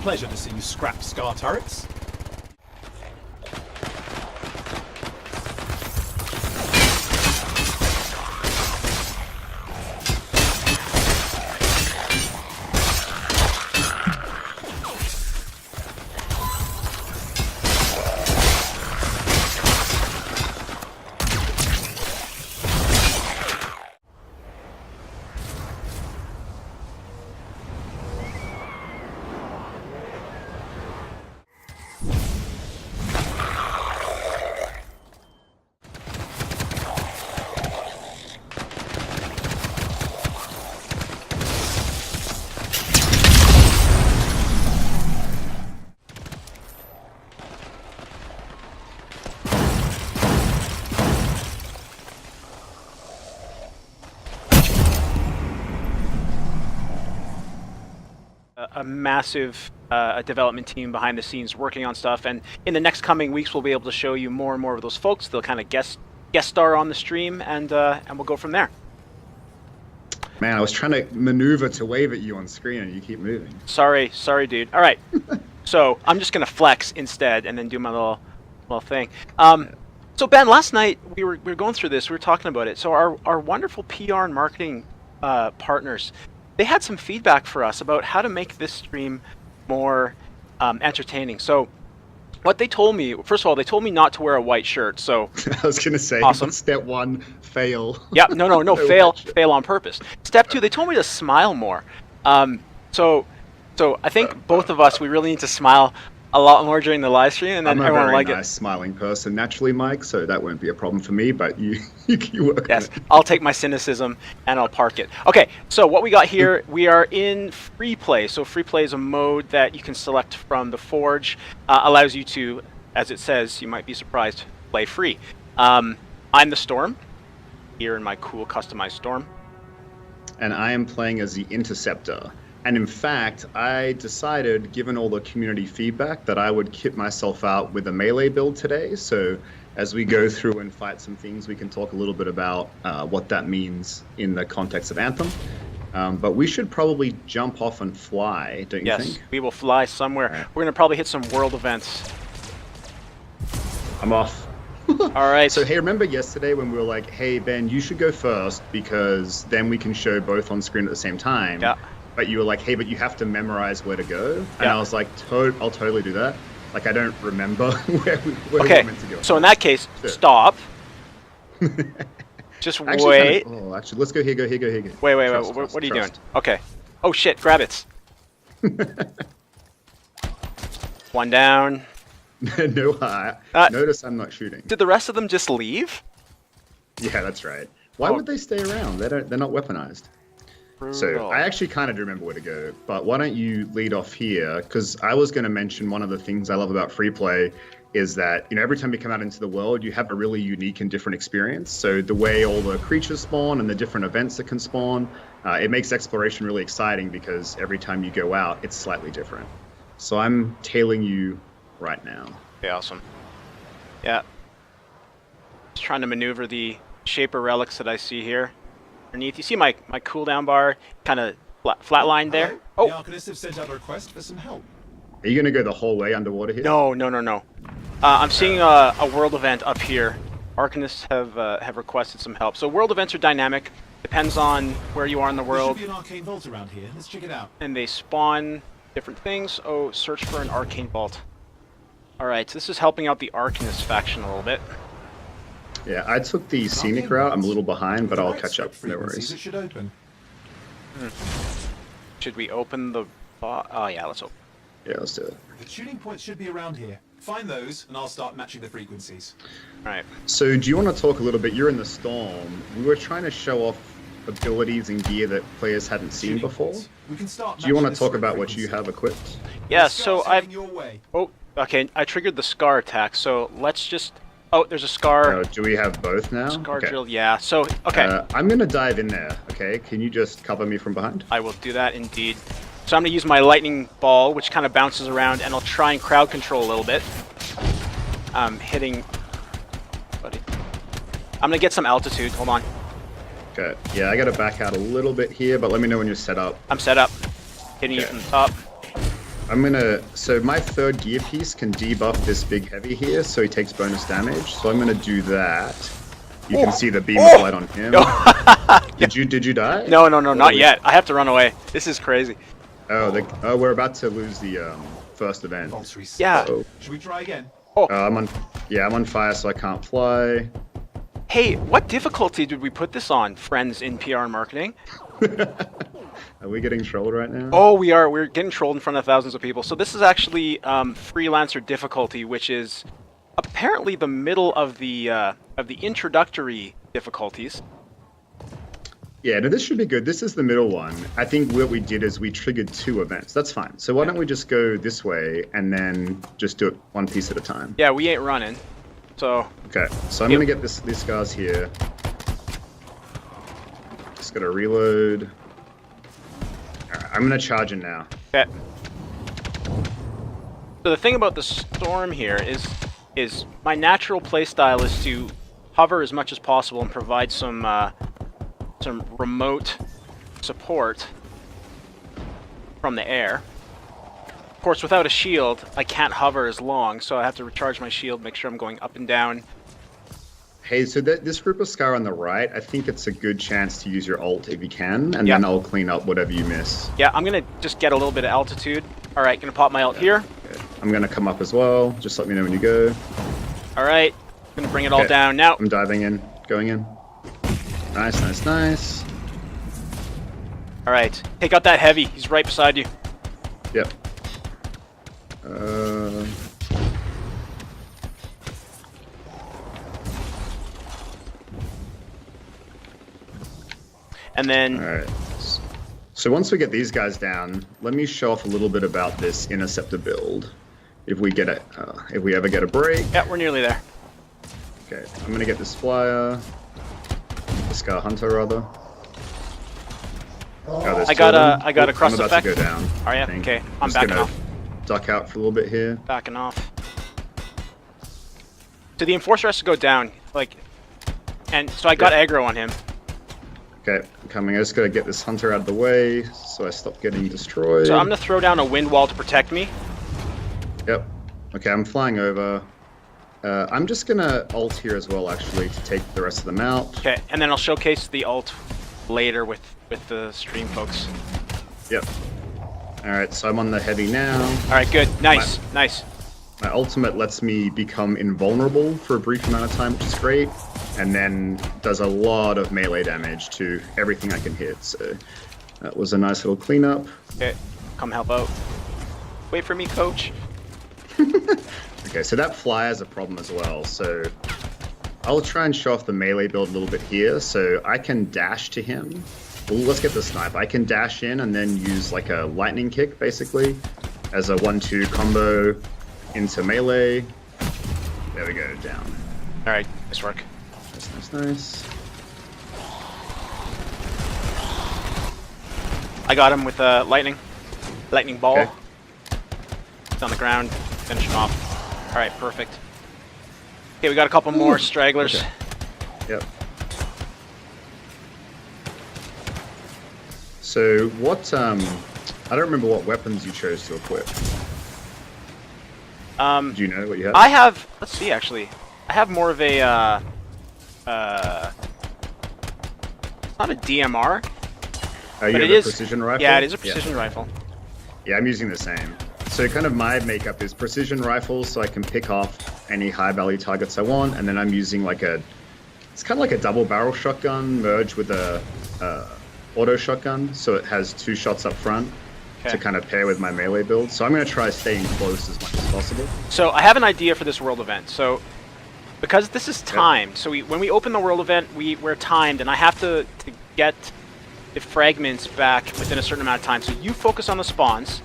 pleasure to see you scrap Scar turrets. A massive development team behind the scenes working on stuff, and in the next coming weeks we'll be able to show you more and more of those folks. They'll kind of guest star on the stream, and we'll go from there. Man, I was trying to maneuver to wave at you on screen and you keep moving. Sorry dude. All right. So I'm just gonna flex instead and then do my little thing. So Ben, last night we were going through this, we were talking about it. So our wonderful PR and marketing partners, they had some feedback for us about how to make this stream more entertaining. So what they told me, first of all, they told me not to wear a white shirt. So I was going to say, awesome. Step one, fail. Yeah, no, fail on purpose. Step two, they told me to smile more. So I think both of us, we really need to smile a lot more during the live stream, and then I'm everyone a will very like nice smiling person naturally, Mike, so that won't be a problem for me, but you work Yes, on it. I'll take my cynicism and I'll park it. Okay, so what we got here, we are in free play. So free play is a mode that you can select from the Forge, allows you to, as it says, you might be surprised, play free. I'm the Storm, here in my cool customized Storm. And I am playing as the Interceptor. And in fact, I decided, given all the community feedback, that I would kit myself out with a melee build today. So as we go through and fight some things, we can talk a little bit about what that means in the context of Anthem. But we should probably jump off and fly, don't you think? Yes, we will fly somewhere. Right. We're going to probably hit some world events. I'm off. All right. So hey, remember yesterday when we were like, hey, Ben, you should go first because then we can show both on screen at the same time. Yeah. But you were like, hey, but you have to memorize where to go. And Yeah. I was like, I'll totally do that. Like, I don't remember where we're meant to go. So in that case, Sure. stop. Just Actually, wait. Actually, let's go here, go here, go here. Wait. Trust, What are you trust. doing? Okay. Oh shit, grab it. One down. No, notice I'm not shooting. Did the rest of them just leave? Yeah, that's right. Why Oh. would they stay around? They're not weaponized. So Brutal. I actually kind of do remember where to go, but why don't you lead off here? Because I was going to mention one of the things I love about free play is that, you know, every time you come out into the world, you have a really unique and different experience. So the way all the creatures spawn and the different events that can spawn, it makes exploration really exciting because every time you go out, it's slightly different. So I'm tailing you right now. Okay, awesome. Yeah. Just trying to maneuver the Shaper relics that I see here. Underneath, you see my cooldown bar kind of flatlined there. Hello? The Oh, Arcanists have sent out a request for some help. Are you going to go the whole way underwater here? no. I'm seeing a world event up here. Arcanists have requested some help. So world events are dynamic. Depends on where you are in the There world. should be an arcane vault around here. Let's check it out. And they spawn different things. Oh, search for an arcane vault. Alright, so this is helping out the Arcanist faction a little bit. Yeah, I took the scenic route. I'm a little behind, but I'll catch up. No Frequencies, worries. It should open. Should we open the... Oh yeah, let's open. Yeah, let's do it. The tuning points should be around here. Find those, and I'll start matching the frequencies. Alright. So do you want to talk a little bit? You're in the Storm. We were trying to show off abilities and gear that players hadn't seen Tuning before. points. We can start Do you want matching to the talk stroke about what you frequency. have equipped? Yeah, The so Scar's I've... heading your way. Oh, okay, I triggered the Scar attack, so let's just... Oh, there's a Scar... Oh, do we have both now? Scar Okay. drill, yeah. So, okay, I'm going to dive in there, okay? Can you just cover me from behind? I will do that indeed. So I'm going to use my lightning ball, which kind of bounces around, and I'll try and crowd control a little bit. Hitting... Buddy. I'm going to get some altitude, hold on. Okay. Yeah, I got to back out a little bit here, but let me know when you're set up. I'm set up. Hitting you Okay. from the top. So my third gear piece can debuff this big heavy here, so he takes bonus damage. So I'm gonna do that. You can see the beam of light on him. Did you die? No, not yet. I have to run away. This is crazy. Oh, we're about to lose the first event. Vaults reset. Yeah. Uh-oh. Should we try again? I'm on fire, so I can't fly. Hey, what difficulty did we put this on, friends in PR and marketing? Are we getting trolled right now? Oh, we are. We're getting trolled in front of thousands of people. So this is actually freelancer difficulty, which is apparently the middle of the introductory difficulties. Yeah, no, this should be good. This is the middle one. I think what we did is we triggered 2 events. That's fine. So why don't we just go this way and then just do it one piece at a time? Yeah, we ain't running. So. Okay, so I'm gonna get these guys here. Just gotta reload. Alright, I'm gonna charge in now. Okay. So the thing about the storm here is my natural playstyle is to hover as much as possible and provide some remote support from the air. Of course, without a shield, I can't hover as long, so I have to recharge my shield, make sure I'm going up and down. Hey, so this group of Scar on the right, I think it's a good chance to use your ult if you can, and then I'll clean up whatever you miss. Yeah, I'm gonna just get a little bit of altitude. All right, gonna pop my ult here. Okay. I'm gonna come up as well. Just let me know when you go. All right, gonna bring it all down now. I'm diving in, going in. Nice. All right, take out that heavy. He's right beside you. Yep. And then. All right. So once we get these guys down, let me show off a little bit about this interceptor build. If we ever get a break. Yeah, we're nearly there. Okay, I'm gonna get this flyer. The Scar Hunter, rather. Oh, I got a cross I'm effect. about to go down. Are you? Okay, I'm backing off. Duck out for a little bit here. Backing off. So the Enforcer has to go down, and so I got aggro on him. Okay, I'm coming. I just gotta get this Hunter out of the way so I stop getting destroyed. So I'm gonna throw down a wind wall to protect me. Yep. Okay, I'm flying over. I'm just gonna ult here as well, actually, to take the rest of them out. Okay, and then I'll showcase the ult later with the stream folks. Yep. Alright, so I'm on the heavy now. Alright, good. Nice. My ultimate lets me become invulnerable for a brief amount of time, which is great. And then does a lot of melee damage to everything I can hit. So that was a nice little cleanup. Okay, come help out. Wait for me, coach. Okay, so that fly has a problem as well. So I'll try and show off the melee build a little bit here. So I can dash to him. Well, let's get the snipe. I can dash in and then use like a lightning kick, basically, as a 1-2 combo into melee. There we go, down. All right, nice work. Nice. I got him with a lightning ball. Okay. It's on the ground. Finish him off. All right, perfect. Okay, we got a couple more stragglers. Okay. Yep. So what? I don't remember what weapons you chose to equip. Do you know what you have? I have. Let's see. Actually, I have more of a. It's not a DMR. Oh, you but have it a is precision rifle? Yeah, it is a precision rifle. Yeah, I'm using the same. So kind of my makeup is precision rifles, so I can pick off any high value targets I want, and then I'm using like it's kind of like a double barrel shotgun merged with a auto shotgun, so it has 2 shots up front to kind of pair with my melee build. So I'm going to try staying close as much as possible. So I have an idea for this world event. So because this is timed, so when we open the world event, we're timed, and I have to get the fragments back within a certain amount of time. So you focus on the spawns.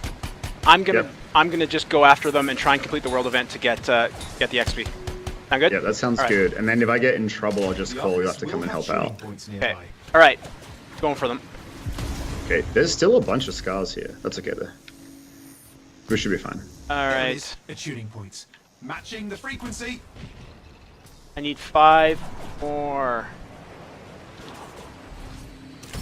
I'm gonna just go after them and try and complete the world event to get the XP. Sound good? Yeah, that sounds good. And then if I get in trouble, I'll just call you up to come and help out. Okay. All right. Going for them. Okay. There's still a bunch of scars here. That's okay though. We should be fine. All right. At shooting points, matching the frequency. I need 5 more.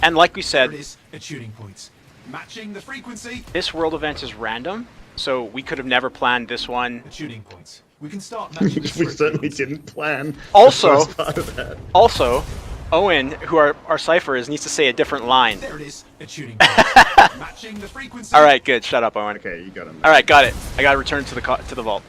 And like we said, There it is at shooting points, matching the frequency. this world event is random. So we could have never planned this one. The tuning points. We can start matching the We stroke certainly frequency. didn't plan Also- the first part of that. Also, Owen, who our cipher is, needs to say a different line. There it is. A tuning point. Matching the frequency. All right, good. Shut up, Owen. Okay, you got him. All right, got it. I got to return to the vault.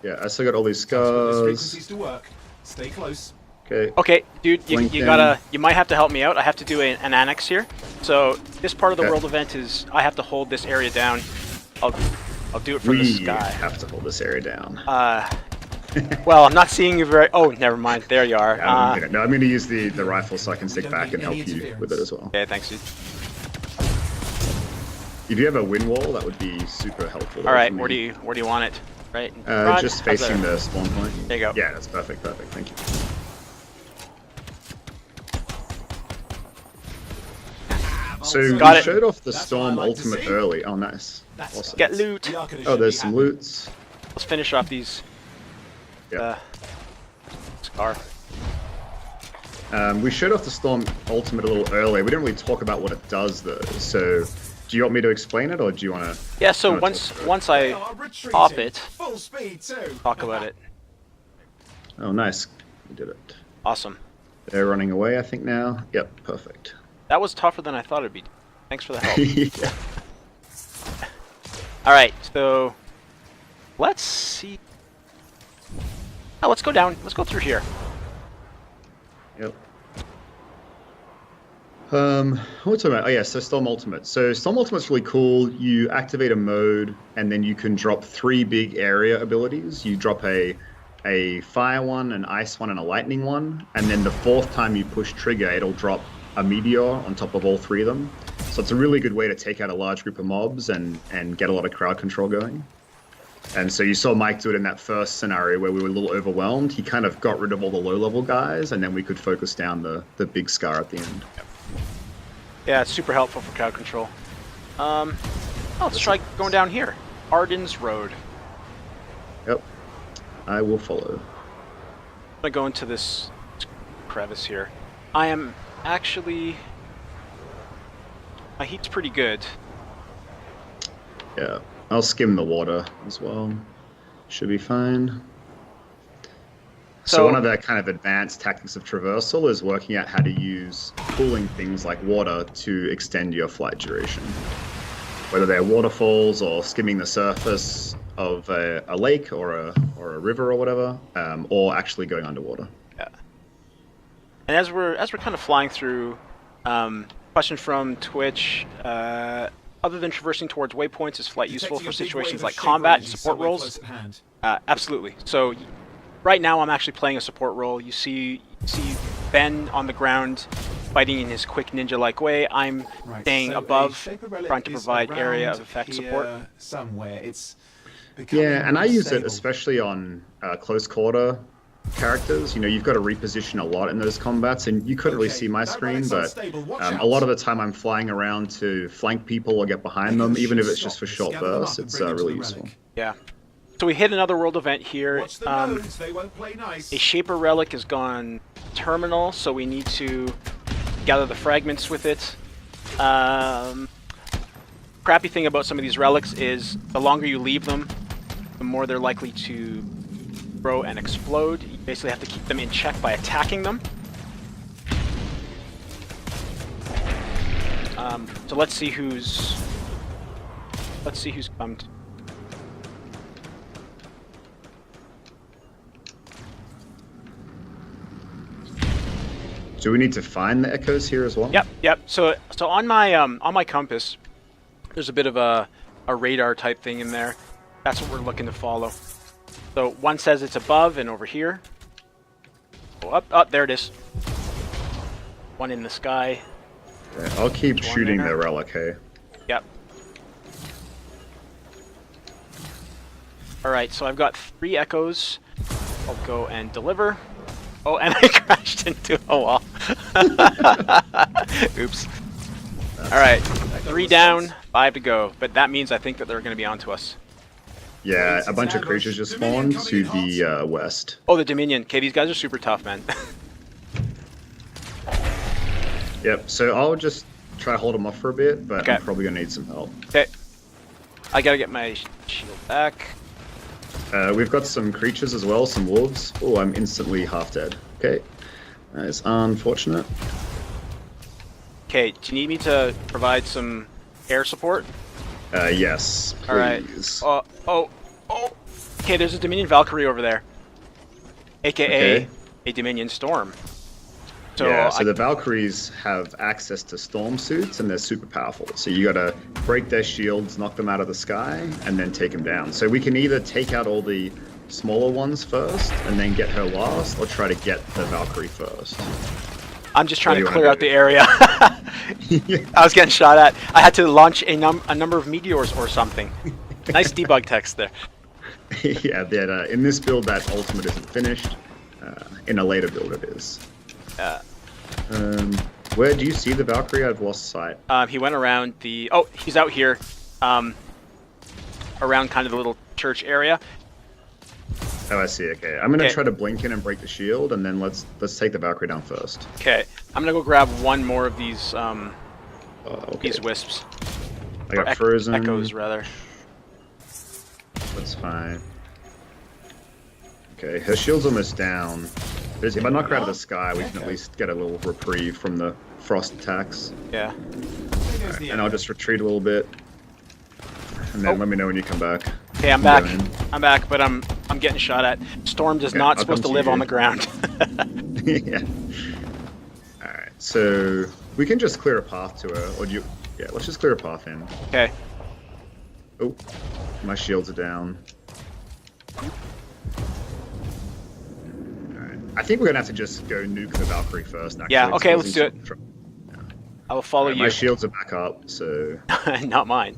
Yeah, I still got all these Let's put those scars. frequencies to work. Stay close. Okay. Okay, dude, you LinkedIn. gotta, you might have to help me out. I have to do an annex here. So this part of the Okay. world event is I have to hold this area down. I'll do it from the We sky. have to hold this area down. Well, I'm not seeing you very. Oh, never mind. There you are. I'm going to use the rifle so I can stick Don't back need and help any you interference. with it as well. Okay, thanks, dude. If you have a wind wall, that would be super helpful. All right, for where do me. you want it? Right. in front? Just How's facing that? the spawn point. There you go. Yeah, that's perfect. Perfect. Thank you. So Got we it. showed off the That's Storm what I like to Ultimate see. early. Oh, nice. That's Awesome. Get loot. The Arcanist Oh, should there's be some happy. loots. Let's finish off these. Yeah. Scar. We showed off the Storm Ultimate a little earlier. We didn't really talk about what it does though. So, do you want me to explain it, or do you want to? Yeah. So No, it's once okay. once They I are retreating. pop it, Full speed too. talk about it. Oh, nice. We did it. Awesome. They're running away, I think now. Yep, perfect. That was tougher than I thought it'd be. Thanks for the help. Yeah. All right, so let's see. Oh, let's go down. Let's go through here. Yep. What am I talking about? Oh yeah, so Storm Ultimate. So Storm Ultimate's really cool. You activate a mode, and then you can drop 3 big area abilities. You drop a fire one, an ice one, and a lightning one, and then the 4th time you push trigger, it'll drop a meteor on top of all 3 of them. So it's a really good way to take out a large group of mobs and get a lot of crowd control going. And so you saw Mike do it in that first scenario where we were a little overwhelmed. He kind of got rid of all the low-level guys, and then we could focus down the big scar at the end. Yeah, it's super helpful for crowd control. Oh, let's try going down here. Arden's Road. Yep. I will follow. I'm gonna go into this crevice here. I am actually. My heat's pretty good. Yeah. I'll skim the water as well. Should be fine. So So- one of the kind of advanced tactics of traversal is working out how to use cooling things like water to extend your flight duration. Whether they're waterfalls or skimming the surface of a lake or a river or whatever, or actually going underwater. Yeah. And as we're kind of flying through, question from Twitch. Other than traversing towards waypoints, is flight useful Detecting for a big situations wave of like shape combat and rays support somewhere roles? close at hand. Absolutely. So right now I'm actually playing a support role. You see Ben on the ground fighting in his quick ninja-like way. I'm Right, staying so a above, Shaper relic trying to is provide area around of effect here support. somewhere. It's becoming Yeah, and I use it unstable. especially on close quarter characters. You know, you've got to reposition a lot in those combats, and you couldn't really Okay, see my that screen, relic's but unstable. Watch a out. lot of the time I'm flying around to flank people or get behind them, even if it's just for short Gather them up bursts. and It's bring them to really the useful. relic. Yeah. So we hit another world event here. Watch the nodes, they won't play nice. A Shaper relic has gone terminal, so we need to gather the fragments with it. Crappy thing about some of these relics is the longer you leave them, the more they're likely to grow and explode. You basically have to keep them in check by attacking them. So let's see who's come. Do we need to find the echoes here as well? Yep. So on my compass, there's a bit of a radar type thing in there. That's what we're looking to follow. So one says it's above and over here. Oh, up, there it is. One in the sky. Yeah, I'll keep There's one shooting there. the relic, hey? Yep. All right, so I've got 3 echoes. I'll go and deliver. Oh, and I crashed into a wall. Oops. All right, 3 down, 5 to go. But that means I think that they're going to be onto us. Yeah, a bunch of creatures just spawned to the west. Oh, the Dominion. Okay, these guys are super tough, man. Yep, so I'll just try to hold them off for a bit, but Okay. I'm probably going to need some help. Okay. I gotta get my shield back. We've got some creatures as well, some wolves. Oh, I'm instantly half dead. Okay. That is unfortunate. Okay, do you need me to provide some air support? Yes, please. Alright. Oh. Okay, there's a Dominion Valkyrie over there. AKA Okay. a Dominion Storm. So, Yeah, so the Valkyries have access to storm suits and they're super powerful. So you gotta break their shields, knock them out of the sky, and then take them down. So we can either take out all the smaller ones first and then get her last, or try to get the Valkyrie first. I'm just trying to What do you clear wanna out do? the area. I was getting shot at. I had to launch a number of meteors or something. Nice debug text there. Yeah, that in this build that ultimate isn't finished. In a later build it is. Where do you see the Valkyrie? I've lost sight. He went around the... Oh, he's out here. Around kind of the little church area. Oh, I see. Okay, I'm gonna Okay. try to blink in and break the shield, and then let's take the Valkyrie down first. Okay, I'm gonna go grab one more of these Okay. these wisps. I got Or frozen. echoes, rather. That's fine. Okay, her shield's almost down. If I knock her out of the sky, we can at least get a little reprieve from the frost attacks. Yeah. There goes the And I'll just retreat a little bit. And then let me know when you come back. Okay, I'm back. I'm back, but I'm getting shot at. Storm is Okay, not I'll supposed to come to live you. on the ground. Yeah. Alright, so we can just clear a path to her, or do you... Yeah, let's just clear a path in. Okay. Oh, my shields are down. Alright, I think we're gonna have to just go nuke the Valkyrie first, actually. Yeah, okay, It's let's do it. causing some I will follow Alright, you. my shields are back up, so... Not mine.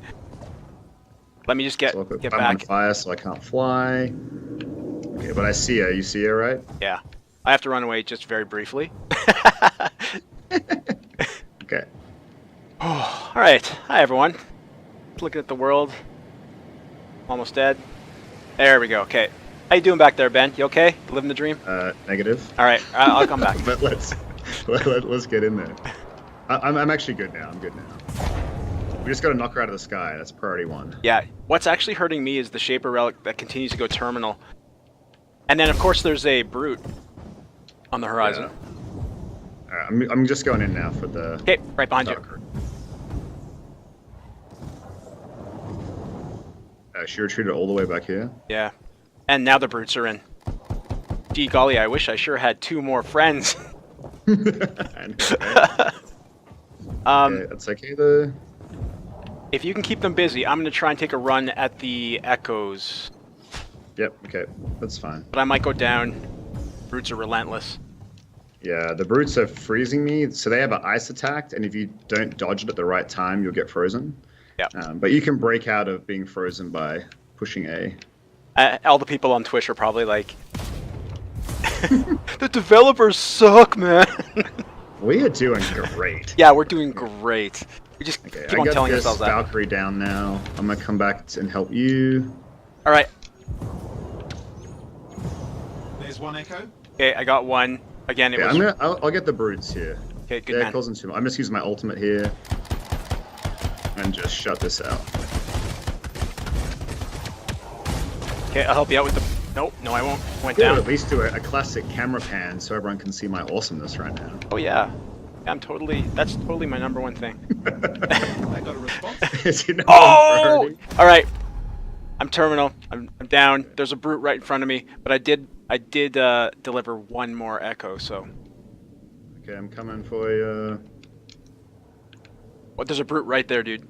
Let me just get So I'll put get I'm on back. fire, so I can't fly. Okay, but I see her. You see her, right? Yeah. I have to run away just very briefly. Okay. All right. Hi, everyone. Looking at the world. Almost dead. There we go. Okay. How you doing back there, Ben? You okay? Living the dream? Negative. All right. I'll come back. But let's get in there. I'm actually good now. I'm good now. We just got to knock her out of the sky. That's priority one. Yeah. What's actually hurting me is the Shaper Relic that continues to go terminal. And then, of course, there's a Brute on the horizon. Yeah. Alright, I'm just going in now for the... Okay, right behind you. Valkyrie. She retreated all the way back here. Yeah. And now the Brutes are in. Gee golly, I wish I sure had 2 more friends. Okay, that's okay though. If you can keep them busy, I'm going to try and take a run at the Echoes. Yep, okay, that's fine. But I might go down. Brutes are relentless. Yeah, the brutes are freezing me, so they have an ice attack, and if you don't dodge it at the right time, you'll get frozen. Yeah. But you can break out of being frozen by pushing A. All the people on Twitch are probably like, the developers suck, man. We are doing great. Yeah, we're doing great. We just Okay, keep I on got telling this ourselves that. Valkyrie down now. I'm gonna come back and help you. All right. There's one echo. Okay, I got one. Again, it Yeah, was... I'll get the brutes here. Okay, good They're man. causing too much. I'm just using my ultimate here and just shut this out. Okay, I'll help you out with the... Nope, no, I won't. Went Or down. at least do a classic camera pan so everyone can see my awesomeness right now. Oh, yeah. I'm totally... That's totally my number one thing. I got a response. Is it not Oh! priority? All right. I'm terminal. I'm down. There's a Brute right in front of me, but I did deliver one more Echo, so... Okay, I'm coming for you. What? There's a Brute right there, dude.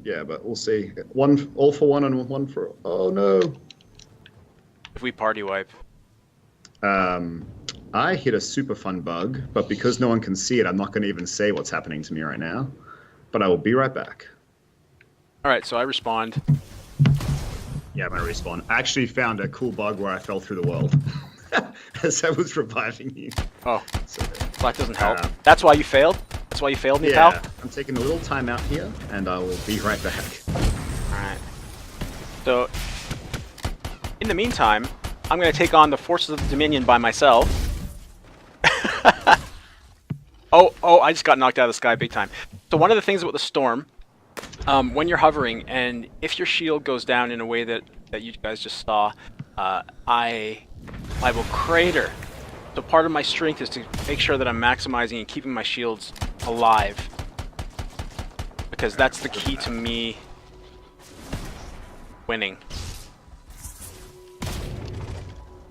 Yeah, but we'll see. One, all for one and one for... Oh, no. If we party wipe. I hit a super fun bug, but because no one can see it, I'm not going to even say what's happening to me right now. But I will be right back. All right, so I respond. Yeah, I'm going to respawn. I actually found a cool bug where I fell through the world as I was reviving you. Oh, So, that doesn't help. Um, That's why you failed? That's why you failed me, yeah, pal? I'm taking a little time out here, and I will be right back. Alright. So, in the meantime, I'm going to take on the forces of the Dominion by myself. Oh, I just got knocked out of the sky big time. So one of the things about the storm when you're hovering, and if your shield goes down in a way that you guys just saw, I will crater. So part of my strength is to make sure that I'm maximizing and keeping my shields alive, because that's the key to me winning.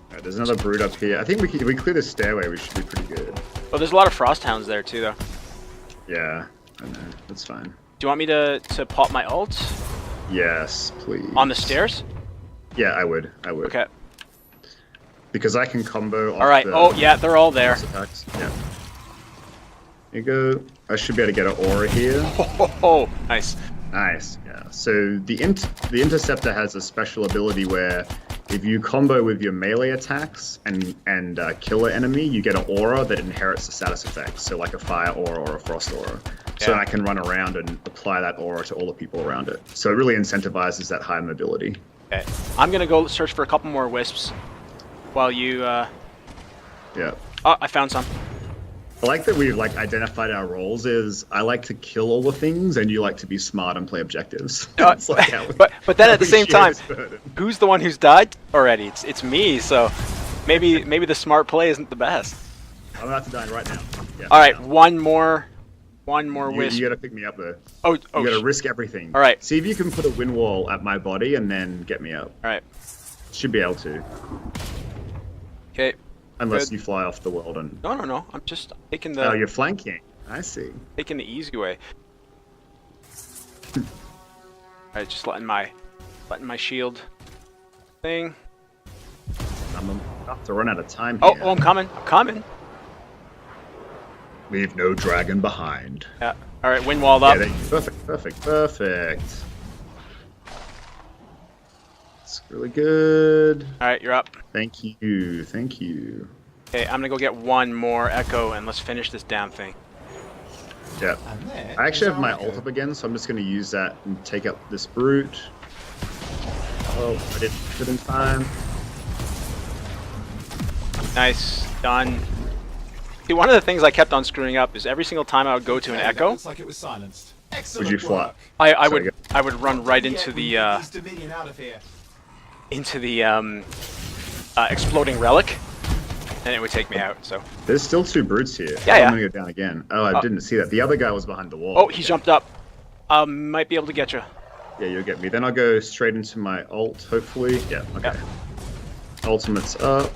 Alright, there's another brood up here. I think if we clear the stairway, we should be pretty good. Oh, there's a lot of frost hounds there too, though. Yeah, I know. That's fine. Do you want me to pop my ult Yes, please. on the stairs? Yeah, I would. Okay. Because I can combo off All right. the Oh, yeah, they're all there. attacks. Yeah. There you go. I should be able to get an aura here. Oh, nice. Nice. Yeah. So the interceptor has a special ability where if you combo with your melee attacks and kill an enemy, you get an aura that inherits the status effect. So like a fire aura or a frost aura. So Yeah. I can run around and apply that aura to all the people around it. So it really incentivizes that high mobility. Okay. I'm gonna go search for a couple more wisps while you. Yeah. Oh, I found some. I like that we've identified our roles is I like to kill all the things and you like to be smart and play objectives. It's like how we- but then at the we same share time, this burden. who's the one who's died already? It's me. So maybe the smart play isn't the best. I'm about to die right now. Yeah, All right, now. one more wisp. You gotta pick me up though. Oh, You gotta sh- risk everything. All right. See if you can put a wind wall at my body and then get me up. all right. Should be able to. Okay. Unless Good. you fly off the world and... No. I'm just taking Oh, the you're flanking. I see. easy way. All right, just letting my shield thing. I'm about to run out of time Oh, here. I'm coming. Leave no dragon behind. Yeah. All right, wind walled up. Yeah, perfect. It's really good. All right, you're up. Thank you. Okay, I'm gonna go get one more echo and let's finish this damn thing. Yeah. And there I actually is have my our ult echo. up again, so I'm just going to use that and take up this brute. Oh, I didn't do it in time. Nice, done. See, one of the things I kept on screwing up is every single time I would go to an Okay, that echo, looks like it was silenced. Excellent Would you fly? work. I Sorry, would run right into Yeah, we the need this Dominion out of here. exploding relic, and it would take me out. So. There's still two brutes here. Yeah, I'm yeah. going to go down again. Oh, I didn't see that. The other guy was behind the wall. Oh, he jumped up. Might be able to get you. Yeah, you'll get me. Then I'll go straight into my ult, hopefully. Yeah, okay. Ultimate's up.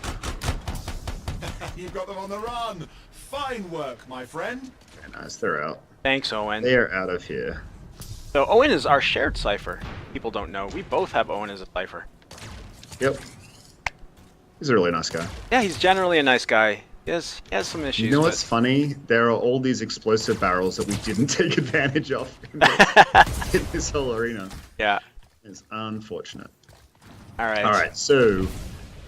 You've got them on the run. Fine work, my friend. Very nice. They're out. Thanks, Owen. They are out of here. So Owen is our shared cipher. People don't know. We both have Owen as a cipher. Yep. He's a really nice guy. Yeah, he's generally a nice guy. He has some issues. You know but- what's funny? There are all these explosive barrels that we didn't take advantage of in this whole arena. Yeah. It's unfortunate. All right. All right, so,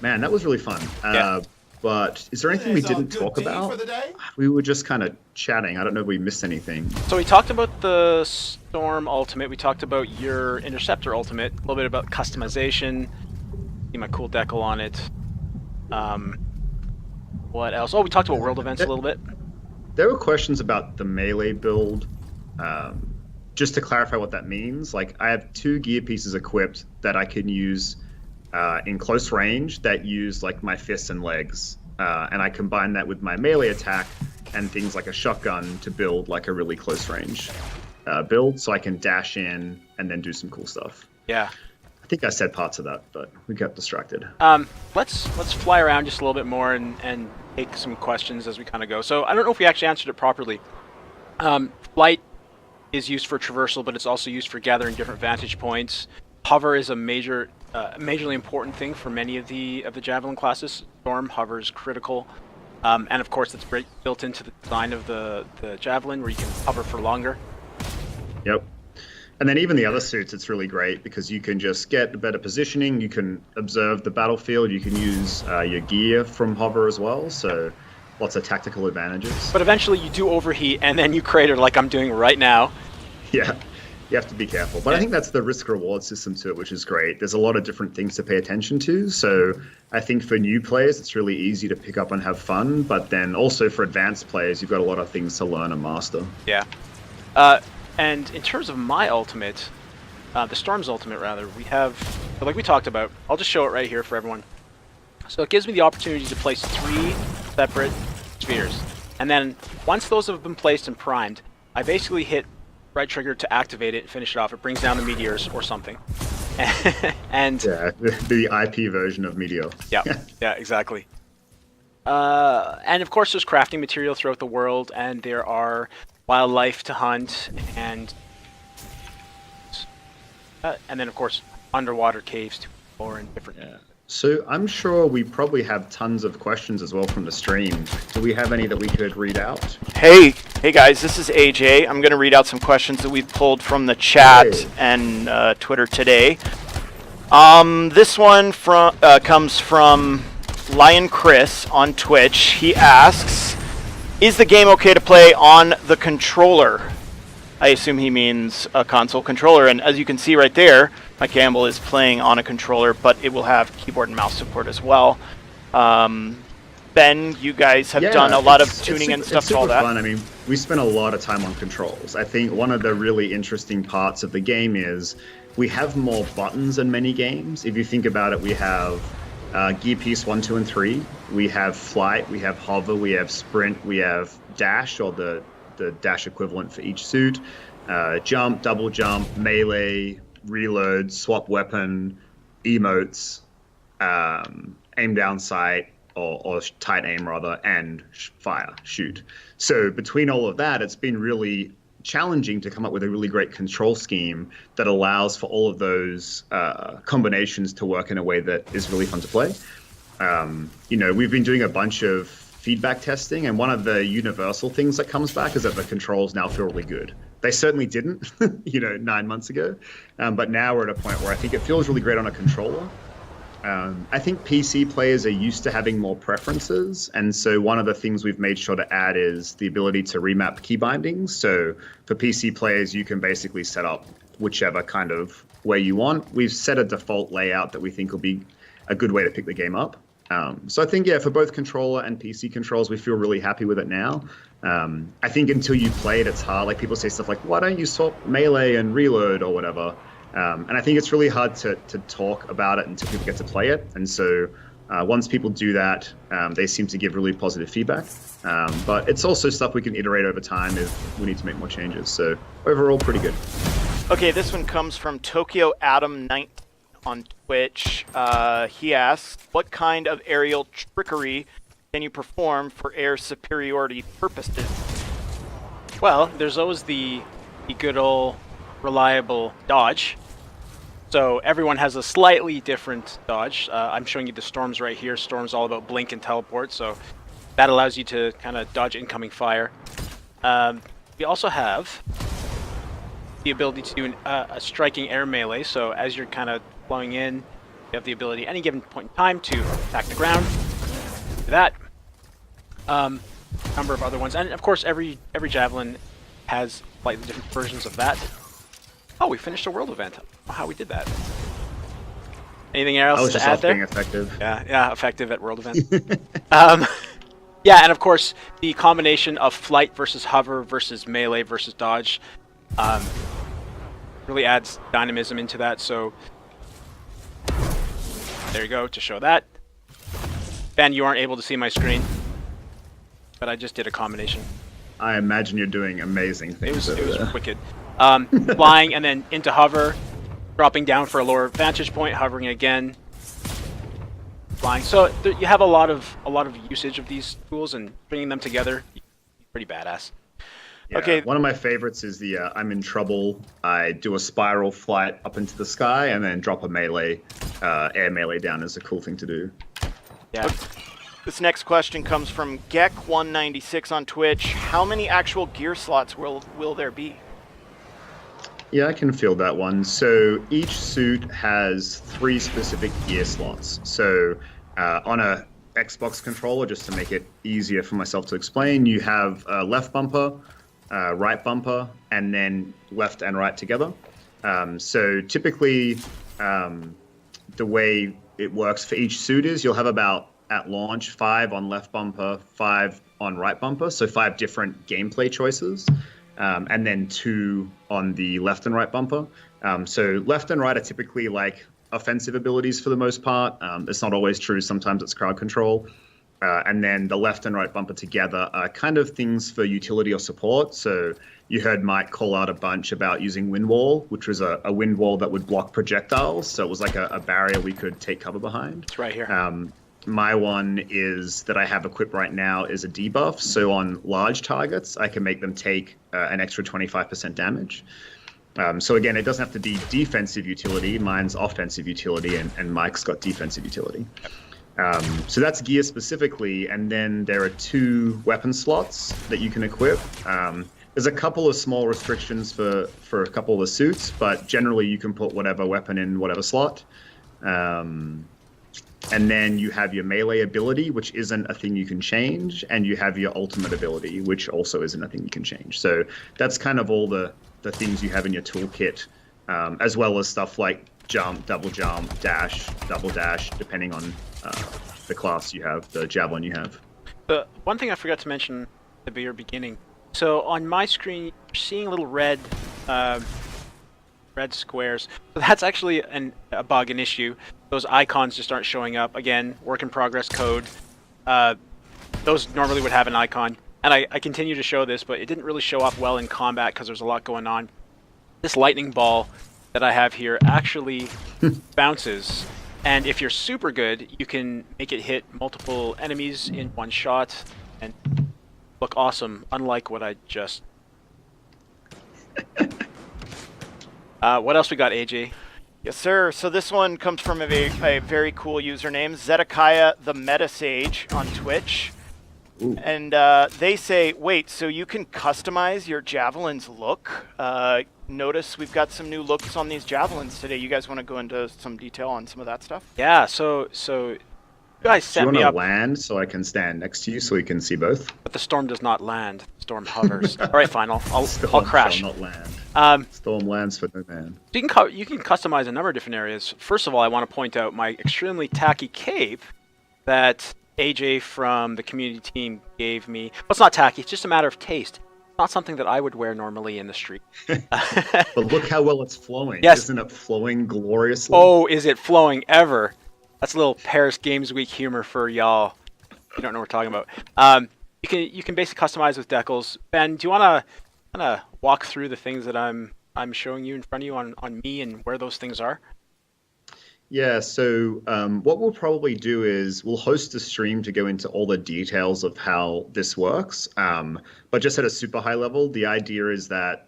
man, that was really fun. Yeah. But is there anything we There's our didn't good talk deed about? for the day. We were just kind of chatting. I don't know if we missed anything. So we talked about the Storm ultimate. We talked about your Interceptor ultimate. A little bit about customization. See my cool decal on it. What else? Oh, we talked about world events a little bit. There were questions about the melee build. Just to clarify what that means, like I have 2 gear pieces equipped that I can use in close range that use like my fists and legs, and I combine that with my melee attack and things like a shotgun to build like a really close range build, so I can dash in and then do some cool stuff. Yeah. I think I said parts of that, but we got distracted. Let's fly around just a little bit more and take some questions as we kind of go. So I don't know if we actually answered it properly. Flight is used for traversal, but it's also used for gathering different vantage points. Hover is a majorly important thing for many of the Javelin classes. Storm, hover is critical, and of course it's built into the design of the Javelin, where you can hover for longer. Yep. And then even the other suits, it's really great because you can just get better positioning. You can observe the battlefield. You can use your gear from hover as well. So lots of tactical advantages. But eventually you do overheat, and then you crater like I'm doing right now. Yeah, you have to be careful. But I think that's the risk-reward system to it, which is great. There's a lot of different things to pay attention to. So I think for new players, it's really easy to pick up and have fun. But then also for advanced players, you've got a lot of things to learn and master. Yeah. And in terms of my ultimate, the Storm's ultimate rather, we have, like we talked about, I'll just show it right here for everyone. So it gives me the opportunity to place 3 separate spheres. And then once those have been placed and primed, I basically hit right trigger to activate it and finish it off. It brings down the meteors or something. And yeah, the IP version of Meteor. Yeah, yeah, exactly. And of course, there's crafting material throughout the world, and there are wildlife to hunt, and then of course underwater caves to explore and different. Yeah. So I'm sure we probably have tons of questions as well from the stream. Do we have any that we could read out? Hey guys, this is AJ. I'm going to read out some questions that we've pulled from the chat and Twitter today. This one comes from Lion Chris on Twitch. He asks, is the game okay to play on the controller? I assume he means a console controller, and as you can see right there, Mike Campbell is playing on a controller, but it will have keyboard and mouse support as well. Ben, you guys have done a lot of tuning and stuff to all that. Fun. I mean, we spent a lot of time on controls. I think one of the really interesting parts of the game is we have more buttons than many games. If you think about it, we have gear piece 1, 2, and 3. We have flight, we have hover, we have sprint, we have dash, or the dash equivalent for each suit, jump, double jump, melee, reload, swap weapon, emotes, aim down sight, or tight aim rather, and fire, shoot. So between all of that, it's been really challenging to come up with a really great control scheme that allows for all of those combinations to work in a way that is really fun to play. We've been doing a bunch of feedback testing, and one of the universal things that comes back is that the controls now feel really good. They certainly didn't, 9 months ago, but now we're at a point where I think it feels really great on a controller. I think PC players are used to having more preferences, and so one of the things we've made sure to add is the ability to remap key bindings. So for PC players, you can basically set up whichever kind of way you want. We've set a default layout that we think will be a good way to pick the game up. So I think, for both controller and PC controls, we feel really happy with it now. I think until you play it, it's hard. Like, people say stuff like, why don't you swap melee and reload or whatever? And I think it's really hard to talk about it until people get to play it. And so once people do that, they seem to give really positive feedback. But it's also stuff we can iterate over time if we need to make more changes. So overall, pretty good. Okay, this one comes from Tokyo Adam 19 on Twitch. He asks, what kind of aerial trickery can you perform for air superiority purposes? Well, there's always the good old reliable dodge. So everyone has a slightly different dodge. I'm showing you the Storm's right here. Storm's all about blink and teleport, so that allows you to kind of dodge incoming fire. We also have the ability to do a striking air melee, so as you're kind of flowing in, you have the ability at any given point in time to attack the ground. Do that. Number of other ones, and of course every javelin has slightly different versions of that. Oh, we finished a world event. How we did that. Anything else to add there? Being effective. Yeah, effective at world event. Yeah, and of course the combination of flight versus hover versus melee versus dodge really adds dynamism into that. So there you go to show that. Ben, you aren't able to see my screen, but I just did a combination. I imagine you're doing amazing things. It was wicked. Flying and then into hover, dropping down for a lower vantage point, hovering again, flying. So you have a lot of usage of these tools, and bringing them together, pretty badass. Yeah, okay. One of my favorites is the I'm in trouble. I do a spiral flight up into the sky and then drop a melee, air melee down is a cool thing to do. Yeah. This next question comes from Gek196 on Twitch. How many actual gear slots will there be? Yeah, I can field that one. So each suit has 3 specific gear slots. So on a Xbox controller, just to make it easier for myself to explain, you have a left bumper, right bumper, and then left and right together. So typically, the way it works for each suit is you'll have about, at launch, 5 on left bumper, 5 on right bumper, so 5 different gameplay choices. and then 2 on the left and right bumper. So left and right are typically like offensive abilities for the most part. It's not always true. Sometimes it's crowd control. And then the left and right bumper together are kind of things for utility or support. So you heard Mike call out a bunch about using wind wall, which was a wind wall that would block projectiles. So it was like a barrier we could take cover behind. It's right here. My one is that I have equipped right now is a debuff. So on large targets, I can make them take an extra 25% damage. So again, it doesn't have to be defensive utility. Mine's offensive utility, and Mike's got defensive utility. So that's gear specifically, and then there are 2 weapon slots that you can equip. There's a couple of small restrictions for a couple of the suits, but generally you can put whatever weapon in whatever slot. And then you have your melee ability, which isn't a thing you can change, and you have your ultimate ability, which also isn't a thing you can change. So that's kind of all the things you have in your toolkit, as well as stuff like jump, dash, double dash, depending on the class you have, the javelin you have. The one thing I forgot to mention at the very beginning. So on my screen, you're seeing little red squares. So that's actually a bug, an issue. Those icons just aren't showing up. Again, work in progress code. Those normally would have an icon. And I continue to show this, but it didn't really show up well in combat because there's a lot going on. This lightning ball that I have here actually bounces. And if you're super good, you can make it hit multiple enemies in one shot and look awesome, unlike what I just... what else we got, AJ? Yes, sir. So this one comes from a very cool username, Zedekiah the Metasage on Twitch. Ooh. And they say, wait, so you can customize your javelin's look? Notice we've got some new looks on these javelins today. You guys want to go into some detail on some of that stuff? Yeah, so you guys Do you set want me to up, land so I can stand next to you so we can see both? but the storm does not land. The storm hovers. All right, fine. I'll Storm crash. shall not land. Storm lands for no man. You can customize a number of different areas. First of all, I want to point out my extremely tacky cape that AJ from the community team gave me. Well, it's not tacky. It's just a matter of taste. It's not something that I would wear normally in the street. But look how well it's flowing. Yes. Isn't it flowing gloriously? Oh, is it flowing ever? That's a little Paris Games Week humor for y'all. You don't know what we're talking about. You can basically customize with decals. Ben, do you want to walk through the things that I'm showing you in front of you on me and where those things are? Yeah, so what we'll probably do is we'll host a stream to go into all the details of how this works. But just at a super high level, the idea is that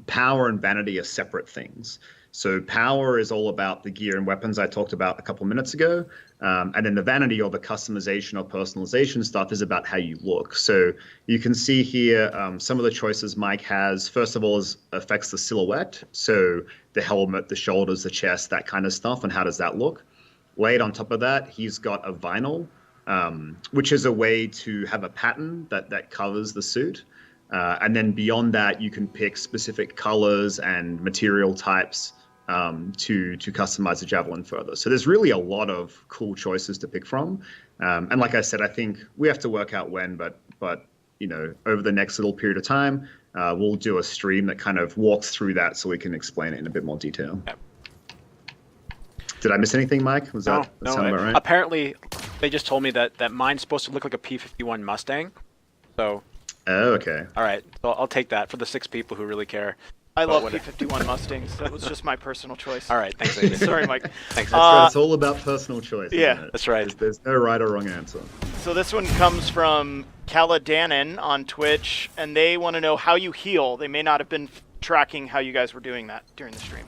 power and vanity are separate things. So power is all about the gear and weapons I talked about a couple minutes ago. And then the vanity or the customization or personalization stuff is about how you look. So you can see here some of the choices Mike has. First of all, affects the silhouette. So the helmet, the shoulders, the chest, that kind of stuff. And how does that look? Laid on top of that, he's got a vinyl, which is a way to have a pattern that covers the suit. And then beyond that, you can pick specific colors and material types to customize the javelin further. So there's really a lot of cool choices to pick from. And like I said, I think we have to work out when, but you know, over the next little period of time, we'll do a stream that kind of walks through that so we can explain it in a bit more detail. Yep. Did I miss anything, Mike? Was that sound about right? Apparently, they just told me that mine's supposed to look like a P-51 Mustang. So. Oh, okay. All right, so I'll take that for the 6 people who really care. I love P-51 Mustangs. That was just my personal choice. All right, thanks, AJ. Sorry, Mike. Thanks. It's all about personal choice. Yeah, isn't it? that's right. There's no right or wrong answer. So this one comes from Kaladanen on Twitch, and they want to know how you heal. They may not have been tracking how you guys were doing that during the stream.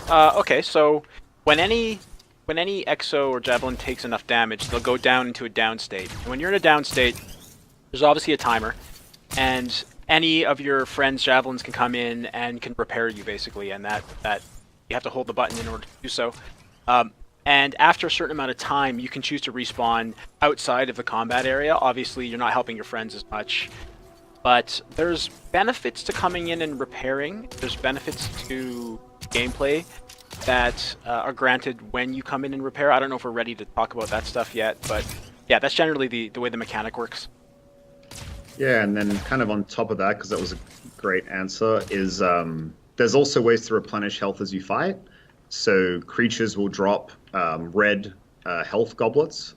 Okay, so when any exo or javelin takes enough damage, they'll go down into a down state. And when you're in a down state, there's obviously a timer, and any of your friends' javelins can come in and can repair you, basically, and that you have to hold the button in order to do so. And after a certain amount of time, you can choose to respawn outside of the combat area. Obviously, you're not helping your friends as much, but there's benefits to coming in and repairing. There's benefits to gameplay that are granted when you come in and repair. I don't know if we're ready to talk about that stuff yet, but yeah, that's generally the way the mechanic works. Yeah, and then kind of on top of that, because that was a great answer, is there's also ways to replenish health as you fight. So creatures will drop red health goblets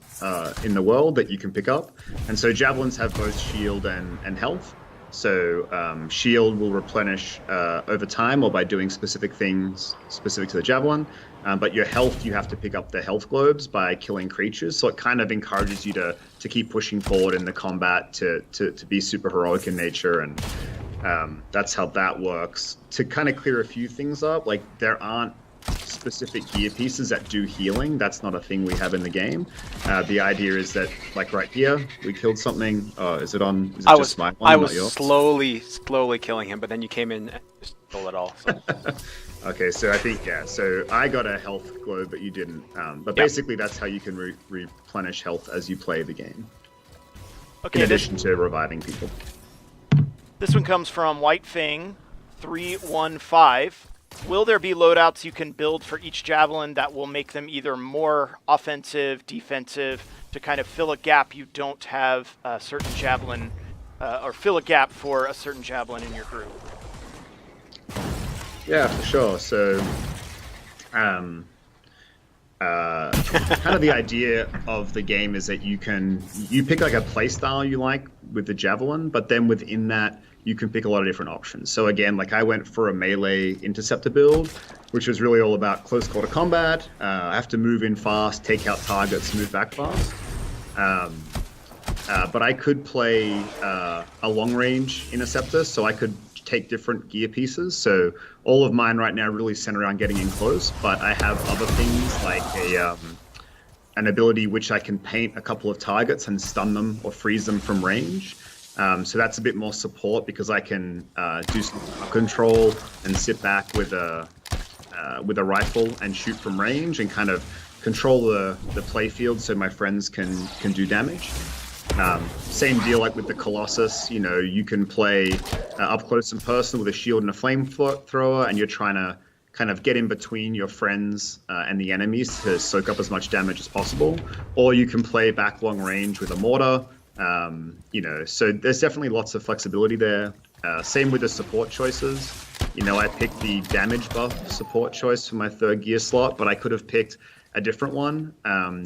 in the world that you can pick up. And so javelins have both shield and health. So shield will replenish over time or by doing specific things specific to the javelin. But your health, you have to pick up the health globes by killing creatures. So it kind of encourages you to keep pushing forward in the combat, to be super heroic in nature. And that's how that works. To kind of clear a few things up, like there aren't specific gear pieces that do healing. That's not a thing we have in the game. The idea is that, like right here, we killed something. Oh, is it on? Is it just my one, I not was yours? slowly killing him, but then you came in and just stole it all. So. Okay, so I think, yeah, so I got a health globe, but you didn't. But basically, that's how you can replenish health as you play the game. Okay, in addition to reviving people. This one comes from White Fang 315. Will there be loadouts you can build for each javelin that will make them either more offensive, defensive, to kind of fill a gap you don't have a certain javelin, or fill a gap for a certain javelin in your group? Yeah, for sure. So, kind of the idea of the game is that you pick like a play style you like with the javelin, but then within that you can pick a lot of different options. So again, like I went for a melee interceptor build, which was really all about close quarter combat. I have to move in fast, take out targets, move back fast. But I could play a long range interceptor, so I could take different gear pieces. So all of mine right now really center around getting in close, but I have other things like an ability which I can paint a couple of targets and stun them or freeze them from range. So that's a bit more support because I can do some control and sit back with a rifle and shoot from range and kind of control the play field so my friends can do damage. Same deal like with the Colossus, you know, you can play up close and personal with a shield and a flamethrower, and you're trying to kind of get in between your friends and the enemies to soak up as much damage as possible. Or you can play back long range with a mortar, you know, so there's definitely lots of flexibility there. Same with the support choices. You know, I picked the damage buff support choice for my third gear slot, but I could have picked a different one,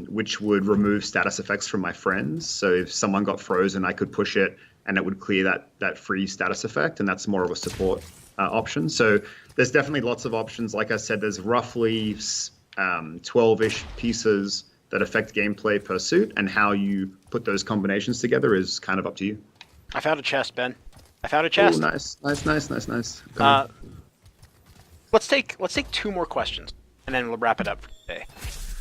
which would remove status effects from my friends. So if someone got frozen, I could push it and it would clear that free status effect, and that's more of a support option. So there's definitely lots of options. Like I said, there's roughly 12-ish pieces that affect gameplay per suit, and how you put those combinations together is kind of up to you. I found a chest, Ben. I found a chest. Ooh, nice. Let's take 2 more questions, and then we'll wrap it up for today.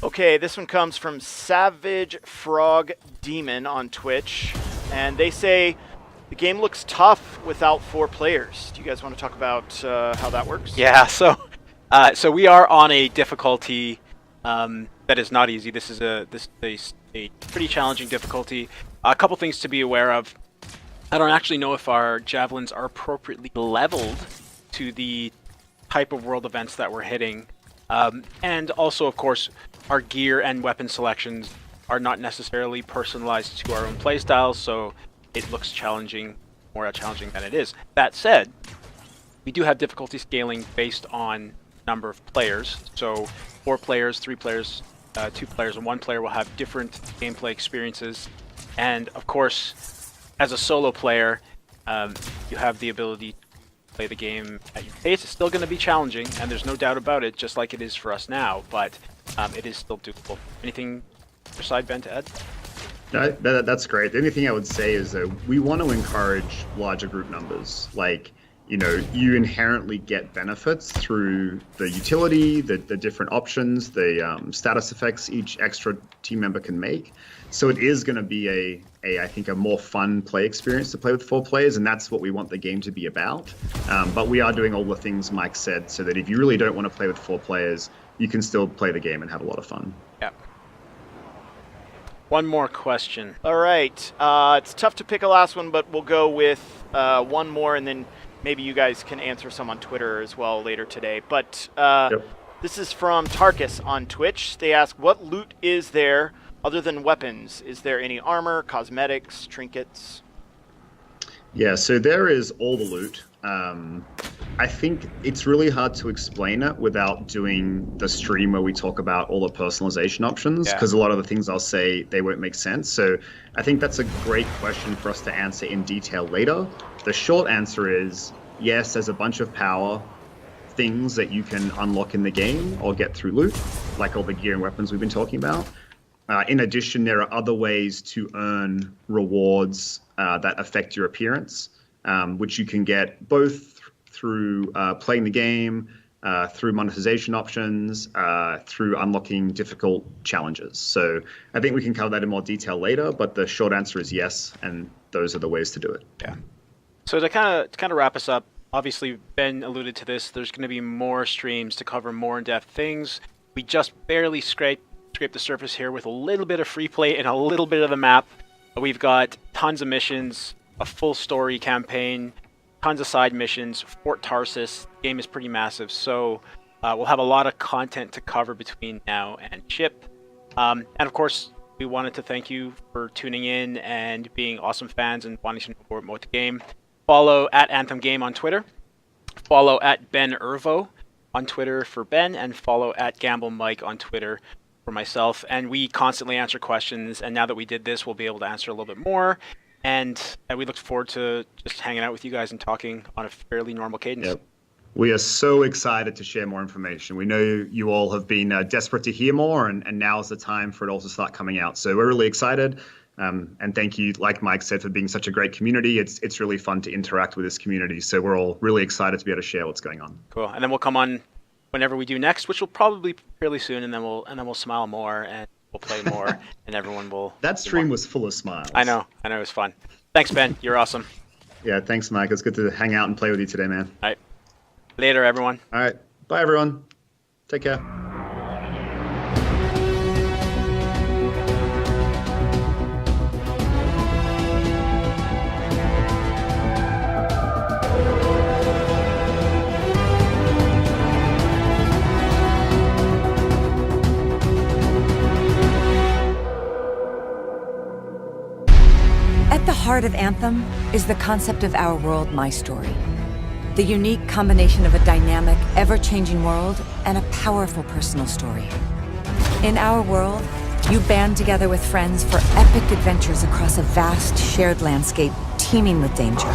Okay, this one comes from Savage Frog Demon on Twitch, and they say the game looks tough without 4 players. Do you guys want to talk about how that works? Yeah, so we are on a difficulty that is not easy. This is a pretty challenging difficulty. A couple things to be aware of. I don't actually know if our javelins are appropriately leveled to the type of world events that we're hitting. And also, of course, our gear and weapon selections are not necessarily personalized to our own playstyles, so it looks challenging, more challenging than it is. That said, we do have difficulty scaling based on number of players. So 4 players, 3 players, 2 players, and 1 player will have different gameplay experiences. And of course, as a solo player, you have the ability play the game at your pace. It's still going to be challenging, and there's no doubt about it, just like it is for us now, but it is still doable. Anything your side, Ben, to add? That's great. The only thing I would say is that we want to encourage larger group numbers. Like, you know, you inherently get benefits through the utility, the different options, the status effects each extra team member can make. So it is going to be I think a more fun play experience to play with 4 players, and that's what we want the game to be about. But we are doing all the things Mike said, so that if you really don't want to play with 4 players, you can still play the game and have a lot of fun. Yeah. One more question. All right. It's tough to pick a last one, but we'll go with one more, and then maybe you guys can answer some on Twitter as well later today. But This is from Tarkus on Twitch. They ask, what loot is there other than weapons? Is there any armor, cosmetics, trinkets? Yeah, so there is all the loot. I think it's really hard to explain it without doing the stream where we talk about all the personalization options, because a lot of the things I'll say, they won't make sense. So I think that's a great question for us to answer in detail later. The short answer is yes, there's a bunch of power things that you can unlock in the game or get through loot, like all the gear and weapons we've been talking about. In addition, there are other ways to earn rewards that affect your appearance, which you can get both through playing the game, through monetization options, through unlocking difficult challenges. So I think we can cover that in more detail later, but the short answer is yes, and those are the ways to do it. Yeah. So to kind of wrap us up, obviously Ben alluded to this, there's going to be more streams to cover more in-depth things. We just barely scraped the surface here with a little bit of free play and a little bit of the map. We've got tons of missions, a full story campaign, tons of side missions, Fort Tarsis. The game is pretty massive, so we'll have a lot of content to cover between now and ship. And of course, we wanted to thank you for tuning in and being awesome fans and wanting to know more about the game. Follow at Anthem Game on Twitter. Follow at Ben Ervo on Twitter for Ben, and follow at Gamble Mike on Twitter for myself. And we constantly answer questions, and now that we did this, we'll be able to answer a little bit more. And we look forward to just hanging out with you guys and talking on a fairly normal cadence. Yep. We are so excited to share more information. We know you all have been desperate to hear more, and now is the time for it all to start coming out. So we're really excited. And thank you, like Mike said, for being such a great community. It's really fun to interact with this community. So we're all really excited to be able to share what's going on. Cool. And then we'll come on whenever we do next, which will probably be fairly soon, and then we'll smile more and we'll play more, and everyone will. That stream was full of smiles. I know, it was fun. Thanks, Ben. You're awesome. Yeah, thanks, Mike. It's good to hang out and play with you today, man. All right. Later, everyone. All right. Bye, everyone. Take care. At the heart of Anthem is the concept of Our World, My Story. The unique combination of a dynamic, ever-changing world and a powerful personal story. In Our World, you band together with friends for epic adventures across a vast, shared landscape teeming with danger.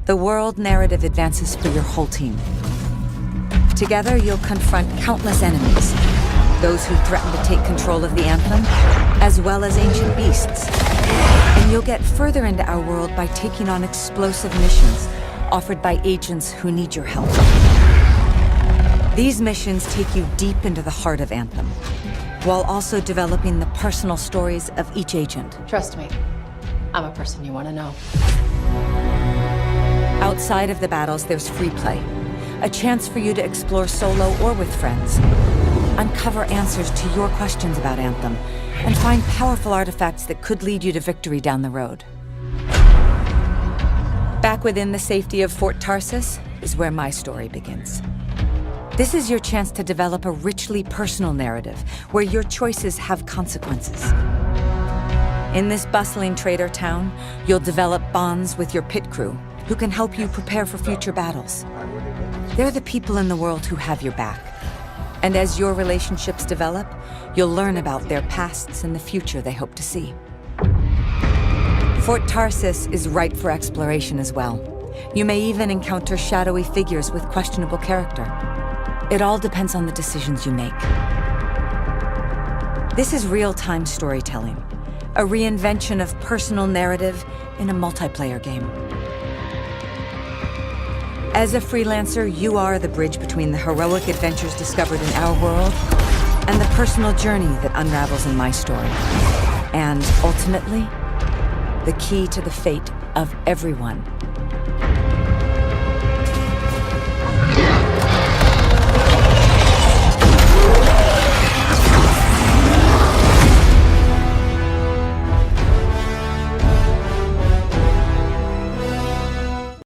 The world narrative advances for your whole team. Together, you'll confront countless enemies, those who threaten to take control of the Anthem, as well as ancient beasts. And you'll get further into Our World by taking on explosive missions offered by agents who need your help. These missions take you deep into the heart of Anthem, while also developing the personal stories of each agent. Trust me, I'm a person you want to know. Outside of the battles, there's free play. A chance for you to explore solo or with friends. Uncover answers to your questions about Anthem, and find powerful artifacts that could lead you to victory down the road. Back within the safety of Fort Tarsis is where my story begins. This is your chance to develop a richly personal narrative, where your choices have consequences. In this bustling trader town, you'll develop bonds with your pit crew, who can help you prepare for future battles. They're the people in the world who have your back. And as your relationships develop, you'll learn about their pasts and the future they hope to see. Fort Tarsis is ripe for exploration as well. You may even encounter shadowy figures with questionable character. It all depends on the decisions you make. This is real-time storytelling, a reinvention of personal narrative in a multiplayer game. As a freelancer, you are the bridge between the heroic adventures discovered in Our World and the personal journey that unravels in my story. And ultimately, the key to the fate of everyone.